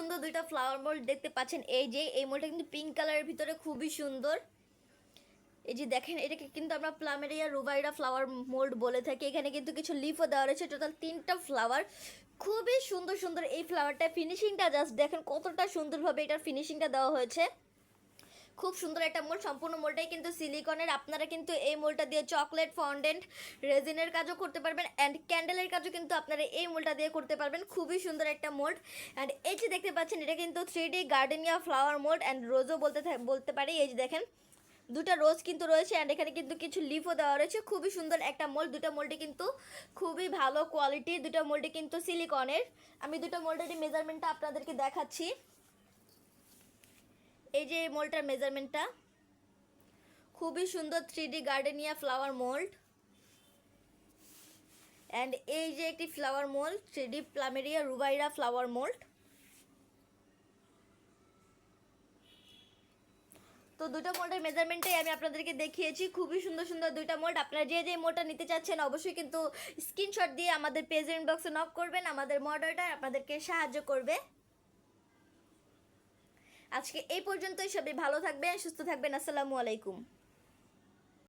সুন্দর দুইটা flower mould দেখতে পাচ্ছেন। এই যে এই মোল্ডটা কিন্তু পিঙ্ক কালারের ভিতরে খুবই সুন্দর। এই যে দেখেন, এটাকে কিন্তু আমরা প্লামেরিয়া রুবাইরা ফ্লাওয়ার মোল্ড বলে থাকি। এখানে কিন্তু কিছু লিফও দেওয়া রয়েছে, টোটাল 3টা ফ্লাওয়ার। খুবই সুন্দর সুন্দর এই ফ্লাওয়ারটা, ফিনিশিংটা জাস্ট দেখেন কতটা সুন্দরভাবে এটার ফিনিশিংটা দেওয়া হয়েছে। খুব সুন্দর একটা মোল্ড, সম্পূর্ণ মোল্ডটাই কিন্তু সিলিকনের। আপনারা কিন্তু এই মোল্ডটা দিয়ে চকলেট, ফন্ডেন্ট, রেজিনের কাজও করতে পারবেন অ্যান্ড ক্যান্ডেলের কাজও কিন্তু আপনারা এই মোল্ডটা দিয়ে করতে পারবেন। খুবই সুন্দর একটা মোল্ড। অ্যান্ড এই যে দেখতে পাচ্ছেন, এটা কিন্তু 3D gardenia flower mould and রোজও বলতে পারি। এই যে দেখেন, দুটা রোজ কিন্তু রয়েছে অ্যান্ড এখানে কিন্তু কিছু লিফও দেওয়া রয়েছে। খুবই সুন্দর একটা মোল্ড। দুটা মোল্ডে কিন্তু খুবই ভালো কোয়ালিটি, দুটা মোল্ডে কিন্তু সিলিকনের। আমি দুটো মোল্ডেরই মেজারমেন্টটা আপনাদেরকে দেখাচ্ছি। এই যে এই মোল্ডটার মেজারমেন্টটা খুবই সুন্দর, 3D gardenia flower mould. And এই যে একটি flower mould, 3D plumeria rubra flower mould. তো দুটো মোল্ডের মেজারমেন্টটাই আমি আপনাদেরকে দেখিয়েছি। খুবই সুন্দর সুন্দর দুইটা মোল্ড। আপনারা যে যে মোল্ডটা নিতে চাচ্ছেন অবশ্যই কিন্তু স্ক্রিনশট দিয়ে আমাদের পেজের ইনবক্সে নক করবেন, আমাদের মডারেটর আপনাদেরকে সাহায্য করবে। আজকে এই পর্যন্তই, সবাই ভালো থাকবেন, সুস্থ থাকবেন। আসসালামু আলাইকুম।